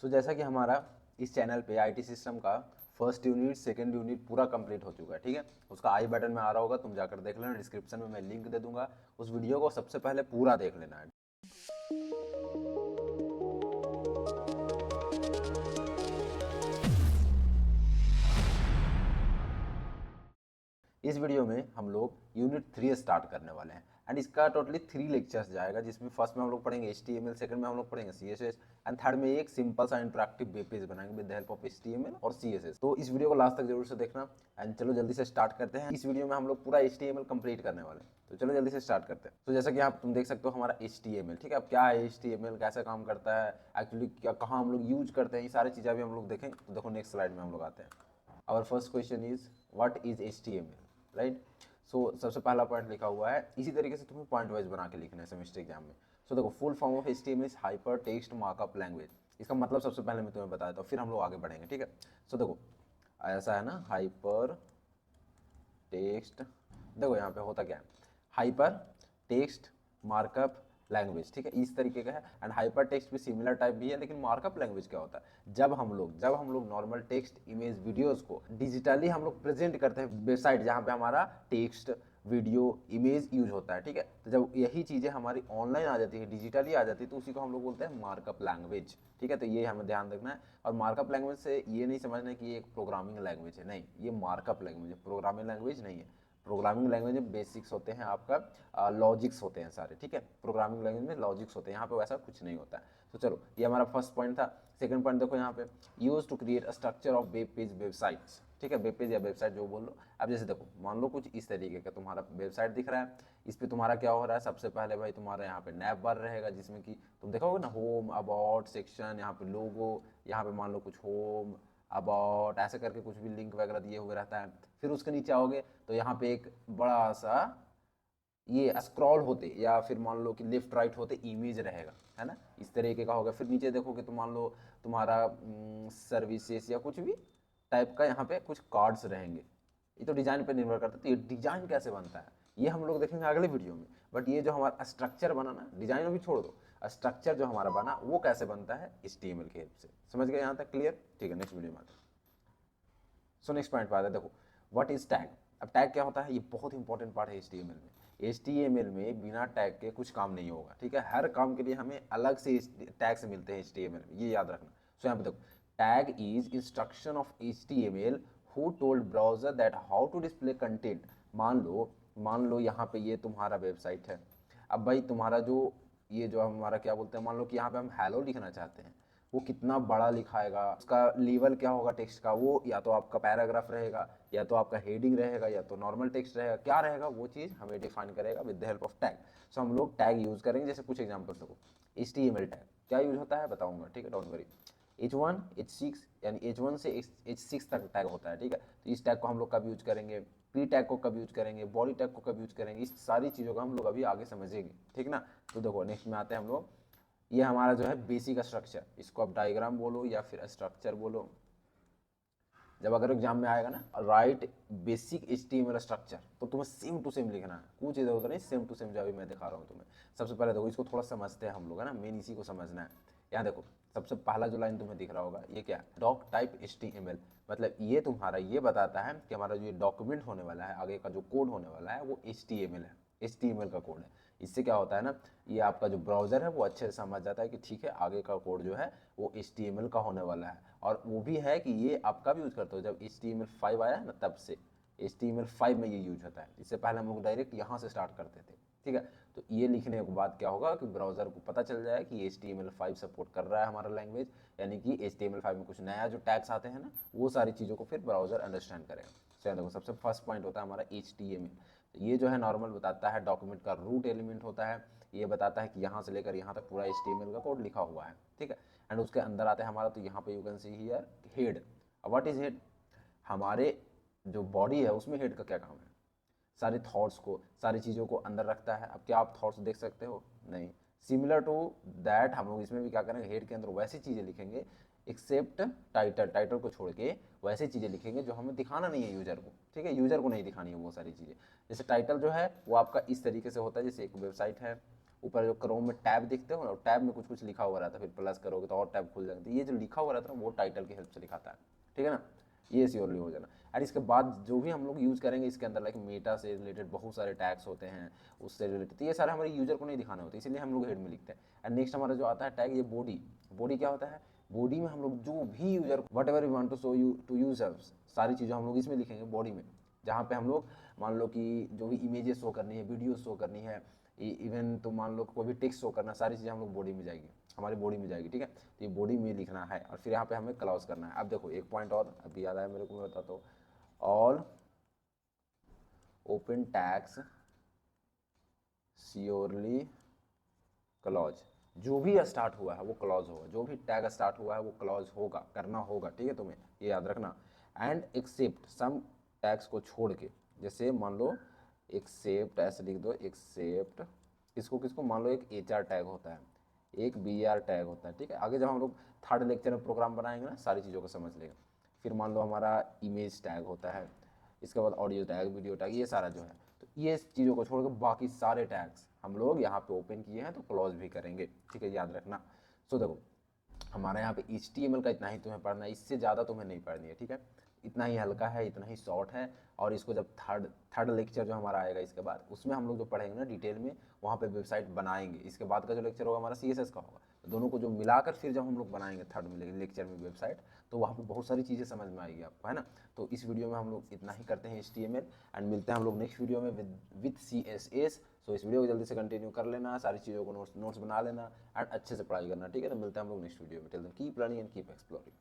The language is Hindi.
जैसा कि हमारा इस चैनल पे आईटी सिस्टम का फर्स्ट यूनिट सेकंड यूनिट पूरा कंप्लीट हो चुका है, ठीक है। उसका आई बटन में आ रहा होगा, तुम जाकर देख लेना, डिस्क्रिप्शन में मैं लिंक दे दूंगा। उस वीडियो को सबसे पहले पूरा देख लेना है। इस वीडियो में हम लोग यूनिट 3 स्टार्ट करने वाले हैं एंड इसका टोटली 3 लेक्चर्स जाएगा, जिसमें फर्स्ट में हम लोग पढ़ेंगे HTML, सेकंड में हम लोग पढ़ेंगे CSS एंड थर्ड में एक सिंपल सा इंटरैक्टिव वेब पेज बनाएंगे with the help of HTML और CSS। तो इस वीडियो को लास्ट तक जरूर से देखना एंड चलो जल्दी से स्टार्ट करते हैं। इस वीडियो में हम लोग पूरा HTML कंप्लीट करने वाले हैं, तो चलो जल्दी से स्टार्ट करते हैं। तो जैसा कि आप तुम देख सकते हो हमारा HTML, ठीक है। अब क्या है HTML, कैसे काम करता है, एक्चुअली क्या कहाँ हम लोग यूज करते हैं, ये सारी चीज़ें भी हम लोग देखें। तो देखो नेक्स्ट स्लाइड में हम लोग आते हैं। Our first question is what is HTML, right. सबसे पहला पॉइंट लिखा हुआ है, इसी तरीके से तुम्हें पॉइंट वाइज बना के लिखना है सेमेस्टर एग्जाम में। देखो, full form of HTML is hyper text markup language. इसका मतलब सबसे पहले मैं तुम्हें बताया था, फिर हम लोग आगे बढ़ेंगे, ठीक है। देखो ऐसा है ना, हाइपर टेक्स्ट, देखो यहाँ पे होता क्या है, हाइपर टेक्स्ट मार्कअप लैंग्वेज, ठीक है, इस तरीके का है। एंड हाइपर टेक्स्ट भी सिमिलर टाइप भी है, लेकिन मार्कअप लैंग्वेज क्या होता है, जब हम लोग नॉर्मल टेक्स्ट इमेज वीडियोस को डिजिटली हम लोग प्रेजेंट करते हैं वेबसाइट जहाँ पे हमारा टेक्स्ट वीडियो इमेज यूज होता है, ठीक है। तो जब यही चीज़ें हमारी ऑनलाइन आ जाती है, डिजिटली आ जाती है, तो उसी को हम लोग बोलते हैं मार्कअप लैंग्वेज, ठीक है। तो ये हमें ध्यान रखना है। और मार्कअप लैंग्वेज से ये नहीं समझना है कि ये एक प्रोग्रामिंग लैंग्वेज है, नहीं, ये मार्कअप लैंग्वेज है, प्रोग्रामिंग लैंग्वेज नहीं है। प्रोग्रामिंग लैंग्वेज में बेसिक्स होते हैं, आपका लॉजिक्स होते हैं सारे, ठीक है। प्रोग्रामिंग लैंग्वेज में लॉजिक्स होते हैं, यहाँ पे वैसा कुछ नहीं होता है। तो चलो, ये हमारा फर्स्ट पॉइंट था। सेकंड पॉइंट देखो यहाँ पे, use to create a structure of web page websites, ठीक है, वेब पेज या वेबसाइट जो बोल लो। अब जैसे देखो, मान लो कुछ इस तरीके का तुम्हारा वेबसाइट दिख रहा है, इस पे तुम्हारा क्या हो रहा है, सबसे पहले भाई तुम्हारा यहाँ पे नैव बार रहेगा, जिसमें कि तुम देखोगे ना, होम, अबाउट, सेक्शन, यहाँ पे लोगो, यहाँ पे मान लो कुछ होम, अबाउट, ऐसे करके कुछ भी लिंक वगैरह दिए हुए रहता है। फिर उसके नीचे आओगे तो यहाँ पे एक बड़ा सा ये स्क्रॉल होते, या फिर मान लो कि लेफ्ट राइट होते इमेज रहेगा, है ना, इस तरीके का होगा। फिर नीचे देखोगे तो मान लो तुम्हारा सर्विसेज या कुछ भी टाइप का यहाँ पे कुछ कार्ड्स रहेंगे। ये तो डिजाइन पे निर्भर करता है। तो ये डिजाइन कैसे बनता है ये हम लोग देखेंगे अगले वीडियो में। बट ये जो हमारा स्ट्रक्चर बना ना, डिजाइन अभी छोड़ दो, स्ट्रक्चर जो हमारा बना वो कैसे बनता है, HTML की हेल्प से। समझ गए यहाँ तक, क्लियर, ठीक है। नेक्स्ट वीडियो में आते हैं। नेक्स्ट पॉइंट पे आता है, देखो व्हाट इज टैग। अब टैग क्या होता है, ये बहुत इंपॉर्टेंट पार्ट है HTML में। HTML में बिना टैग के कुछ काम नहीं होगा, ठीक है। हर काम के लिए हमें अलग से टैग्स मिलते हैं HTML में, ये याद रखना। यहाँ पे देखो, tag is instruction of HTML who told browser that how to display content. मान लो यहाँ पे ये तुम्हारा वेबसाइट है। अब भाई तुम्हारा जो ये जो हमारा क्या बोलते हैं, मान लो कि यहाँ पे हम हेलो लिखना चाहते हैं, वो कितना बड़ा लिखाएगा, उसका लेवल क्या होगा टेक्स्ट का, वो या तो आपका पैराग्राफ रहेगा, या तो आपका हेडिंग रहेगा, या तो नॉर्मल टेक्स्ट रहेगा, क्या रहेगा वो चीज़ हमें डिफाइन करेगा with the help of tag. हम लोग टैग यूज करेंगे। जैसे कुछ एग्जाम्पल देखो, HTML टैग क्या यूज होता है बताऊंगा, ठीक है, डोंट वरी। H1 H6 यानी H1 से H6 तक टैग होता है, ठीक है। तो इस टैग को हम लोग कब यूज करेंगे, पी टैग को कब यूज करेंगे, बॉडी टैग को कब यूज करेंगे, इस सारी चीज़ों को हम लोग अभी आगे समझेंगे, ठीक ना। तो देखो नेक्स्ट में आते हैं हम लोग, ये हमारा जो है बेसिक स्ट्रक्चर, इसको आप डायग्राम बोलो या फिर स्ट्रक्चर बोलो। जब अगर एग्जाम में आएगा ना, राइट बेसिक HTML स्ट्रक्चर, तो तुम्हें सेम टू सेम लिखना है, कुछ इधर उधर नहीं, सेम टू सेम जो अभी मैं दिखा रहा हूँ तुम्हें। सबसे पहले देखो, इसको थोड़ा समझते हैं हम लोग, है ना, मेन इसी को समझना है। यहाँ देखो, सबसे पहला जो लाइन तुम्हें दिख रहा होगा, ये क्या है, डॉक टाइप HTML। मतलब ये तुम्हारा ये बताता है कि हमारा जो ये डॉक्यूमेंट होने वाला है, आगे का जो कोड होने वाला है, वो HTML है, HTML का कोड है। इससे क्या होता है ना, ये आपका जो ब्राउज़र है वो अच्छे से समझ जाता है कि ठीक है, आगे का कोड जो है वो HTML का होने वाला है। और वो भी है कि ये आप कब यूज़ करते हो, जब HTML5 आया ना, तब से HTML5 में ये यूज होता है। इससे पहले हम लोग डायरेक्ट यहाँ से स्टार्ट करते थे, ठीक है। तो ये लिखने के बाद क्या होगा कि ब्राउज़र को पता चल जाए कि HTML5 सपोर्ट कर रहा है हमारा लैंग्वेज, यानी कि HTML5 में कुछ नया जो टैग्स आते हैं ना, वो सारी चीज़ों को फिर ब्राउज़र अंडरस्टैंड करेगा। तो देखो, सबसे फर्स्ट पॉइंट होता है हमारा HTML। तो ये जो है नॉर्मल बताता है, डॉक्यूमेंट का रूट एलिमेंट होता है। ये बताता है कि यहाँ से लेकर यहाँ तक पूरा HTML का कोड लिखा हुआ है, ठीक है। एंड उसके अंदर आते हैं हमारा, तो यहाँ पे you can see here head. What is head, हमारे जो बॉडी है उसमें हेड का क्या काम है, सारे थॉट्स को, सारी चीज़ों को अंदर रखता है। अब क्या आप थॉट्स देख सकते हो, नहीं। सिमिलर टू दैट हम लोग इसमें भी क्या करेंगे, हेड के अंदर वैसी चीज़ें लिखेंगे, एक्सेप्ट टाइटल, टाइटल को छोड़ के वैसे चीज़ें लिखेंगे जो हमें दिखाना नहीं है यूजर को, ठीक है, यूजर को नहीं दिखानी है वो सारी चीज़ें। जैसे टाइटल जो है वो आपका इस तरीके से होता है, जैसे एक वेबसाइट है ऊपर जो क्रोम में टैब दिखते हो ना, टैब में कुछ कुछ लिखा हुआ रहता है, फिर प्लस करोगे तो और टैब खुल जाएंगे, तो ये जो लिखा हुआ रहता है ना वो टाइटल की हेल्प से लिखाता है, ठीक है ना, ये श्योरली हो जाना। और इसके बाद जो भी हम लोग यूज़ करेंगे इसके अंदर लाइक मेटा से रिलेटेड बहुत सारे टैग्स होते हैं, उससे रिलेटेड, तो ये सारे हमारे यूजर को नहीं दिखाने होते, इसीलिए हम लोग हेड में लिखते हैं। एंड नेक्स्ट हमारा जो आता है टैग, ये बॉडी। बॉडी क्या होता है, बॉडी में हम लोग जो भी user whatever we want to show you to use सारी चीज़ें हम लोग इसमें लिखेंगे बॉडी में, जहाँ पे हम लोग मान लो कि जो भी इमेजेस शो करनी है, वीडियो शो करनी है, इवन तो मान लो कोई भी टेक्स्ट शो करना, सारी चीज़ें हम लोग बॉडी में जाएगी, हमारी बॉडी में जाएगी, ठीक है। तो ये बॉडी में लिखना है और फिर यहाँ पे हमें क्लॉज करना है। अब देखो एक पॉइंट और अभी याद आया मेरे को, मैं बताता हूँ, all open tags surely clause, जो भी स्टार्ट हुआ है वो क्लॉज होगा, जो भी टैग स्टार्ट हुआ है वो क्लॉज होगा, करना होगा, ठीक है, तुम्हें ये याद रखना। एंड एक्सेप्ट सम टैग्स को छोड़ के, जैसे मान लो एक्सेप्ट ऐसे लिख दो, एक्सेप्ट इसको किसको, मान लो एक HR टैग होता है, एक BR टैग होता है, ठीक है। आगे जब हम लोग थर्ड लेक्चर में प्रोग्राम बनाएंगे ना सारी चीज़ों को समझ लेंगे। फिर मान लो हमारा इमेज टैग होता है, इसके बाद ऑडियो टैग, वीडियो टैग, ये सारा जो है, तो ये चीज़ों को छोड़कर बाकी सारे टैग्स हम लोग यहाँ पे ओपन किए हैं तो क्लोज भी करेंगे, ठीक है, याद रखना। सो देखो हमारे यहाँ पे HTML का इतना ही तुम्हें पढ़ना है, इससे ज़्यादा तुम्हें नहीं पढ़नी है, ठीक है, इतना ही हल्का है, इतना ही शॉर्ट है। और इसको जब थर्ड लेक्चर जो हमारा आएगा इसके बाद, उसमें हम लोग जो पढ़ेंगे ना डिटेल में, वहाँ पे वेबसाइट बनाएंगे, इसके बाद का जो लेक्चर होगा हमारा CSS का होगा, तो दोनों को जो मिलाकर फिर जब हम लोग बनाएंगे थर्ड में लेक्चर में वेबसाइट, तो वहाँ पे बहुत सारी चीज़ें समझ में आएगी आपको, है ना। तो इस वीडियो में हम लोग इतना ही करते हैं HTML, एंड मिलते हैं हम लोग नेक्स्ट वीडियो में विद CSS। सो इस वीडियो को जल्दी से कंटिन्यू कर लेना, सारी चीज़ों को नोट्स बना लेना एंड अच्छे से पढ़ाई करना, ठीक है। तो मिलते हैं हम लोग नेक्स्ट वीडियो में, till then keep learning and keep exploring.